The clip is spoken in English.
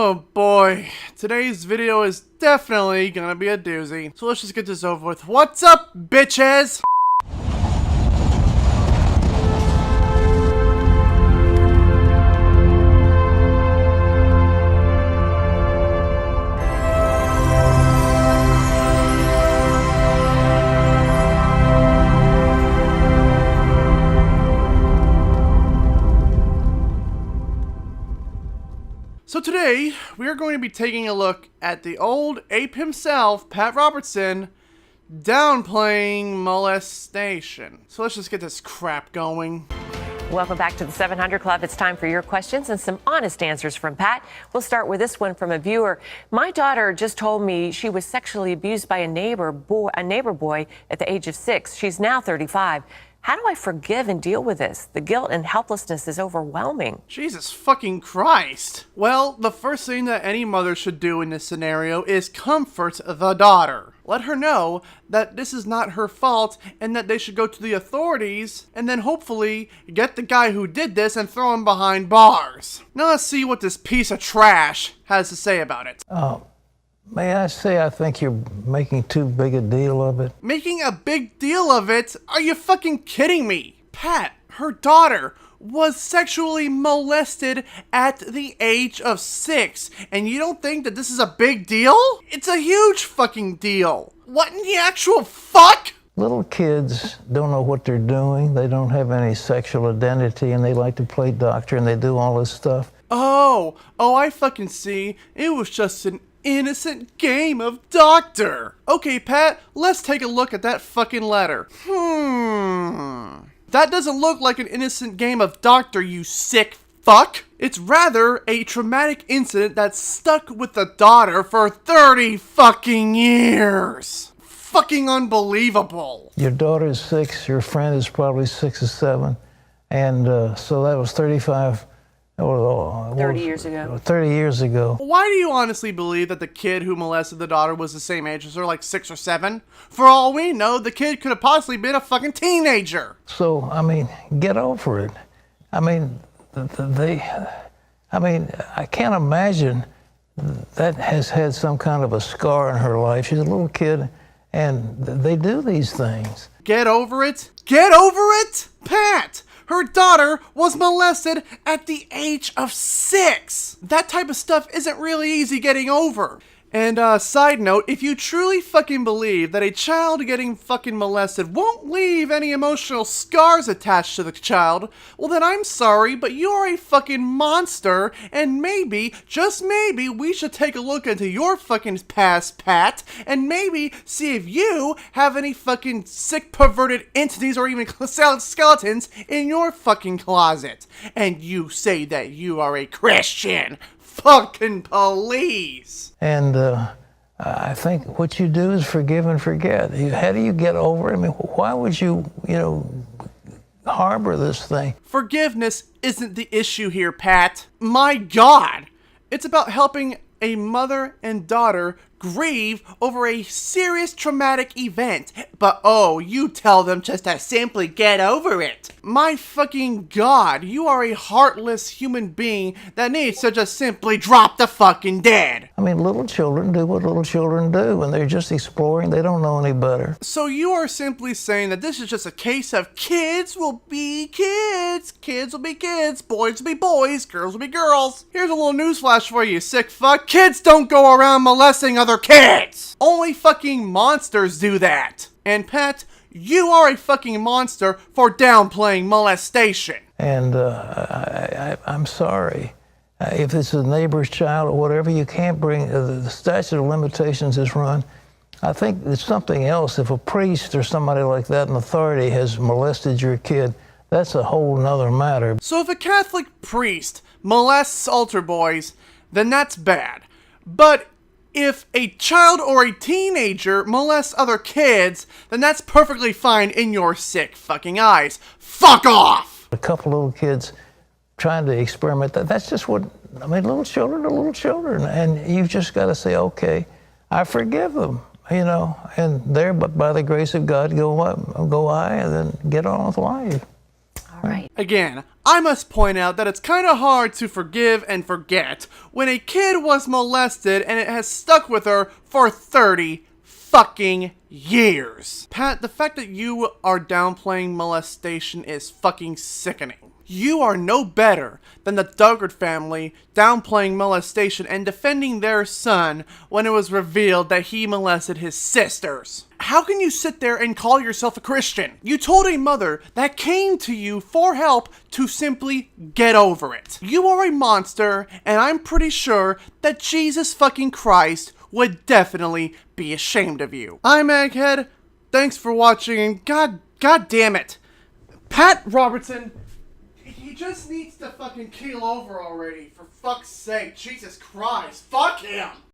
Oh boy, today's video is definitely gonna be a doozy. So let's just get this over with. What's up, bitches? So today, we are going to be taking a look at the old ape himself, Pat Robertson, downplaying molestation. So let's just get this crap going. Welcome back to the 700 Club. It's time for your questions and some honest answers from Pat. We'll start with this one from a viewer. My daughter just told me she was sexually abused by a neighbor boy at the age of 6. She's now 35. How do I forgive and deal with this? The guilt and helplessness is overwhelming. Jesus fucking Christ. Well, the first thing that any mother should do in this scenario is comfort the daughter. Let her know that this is not her fault and that they should go to the authorities and then hopefully get the guy who did this and throw him behind bars. Now let's see what this piece of trash has to say about it. May I say I think you're making too big a deal of it? Making a big deal of it? Are you fucking kidding me? Pat, her daughter, was sexually molested at the age of 6, and you don't think that this is a big deal? It's a huge fucking deal. What in the actual fuck? Little kids don't know what they're doing. They don't have any sexual identity, and they like to play doctor, and they do all this stuff. Oh, I fucking see. It was just an innocent game of doctor. Okay, Pat, let's take a look at that fucking letter. That doesn't look like an innocent game of doctor, you sick fuck. It's rather a traumatic incident that stuck with the daughter for 30 fucking years. Fucking unbelievable. Your daughter's 6, your friend is probably 6 or 7, and so that was 30 years ago. 30 years ago. Why do you honestly believe that the kid who molested the daughter was the same age as her, like 6 or 7? For all we know, the kid could have possibly been a fucking teenager. So, I mean, get over it. I mean, I can't imagine that has had some kind of a scar in her life. She's a little kid, and they do these things. Get over it? Get over it? Pat! Her daughter was molested at the age of 6. That type of stuff isn't really easy getting over. And side note, if you truly fucking believe that a child getting fucking molested won't leave any emotional scars attached to the child, well then I'm sorry, but you are a fucking monster, and maybe, just maybe, we should take a look into your fucking past, Pat, and maybe see if you have any fucking sick perverted entities or even skeletons in your fucking closet. And you say that you are a Christian. Fucking police. And I think what you do is forgive and forget. How do you get over it? I mean, why would you harbor this thing? Forgiveness isn't the issue here, Pat. My God. It's about helping a mother and daughter grieve over a serious traumatic event. But oh, you tell them just to simply get over it. My fucking God, you are a heartless human being that needs to just simply drop the fucking dead. I mean, little children do what little children do, and they're just exploring. They don't know any better. So you are simply saying that this is just a case of kids will be kids, kids will be kids, boys will be boys, girls will be girls. Here's a little newsflash for you, sick fuck. Kids don't go around molesting other kids. Only fucking monsters do that. And Pat, you are a fucking monster for downplaying molestation. And I'm sorry. If it's a neighbor's child or whatever, you can't bring, the statute of limitations is run. I think it's something else. If a priest or somebody like that in authority has molested your kid, that's a whole nother matter. So if a Catholic priest molests altar boys, then that's bad. But if a child or a teenager molests other kids, then that's perfectly fine in your sick fucking eyes. Fuck off! A couple little kids trying to experiment, that's just what, I mean, little children are little children, and you've just got to say, okay, I forgive them, and there, but by the grace of God, go I, and then get on with life. All All right. Again, I must point out that it's kind of hard to forgive and forget when a kid was molested and it has stuck with her for 30 fucking years. Pat, the fact that you are downplaying molestation is fucking sickening. You are no better than the Duggar family downplaying molestation and defending their son when it was revealed that he molested his sisters. How can you sit there and call yourself a Christian? You told a mother that came to you for help to simply get over it. You are a monster, and I'm pretty sure that Jesus fucking Christ would definitely be ashamed of you. I'm Egghead. Thanks for watching, and God damn it. Pat Robertson, he just needs to fucking keel over already, for fuck's sake. Jesus Christ, fuck him!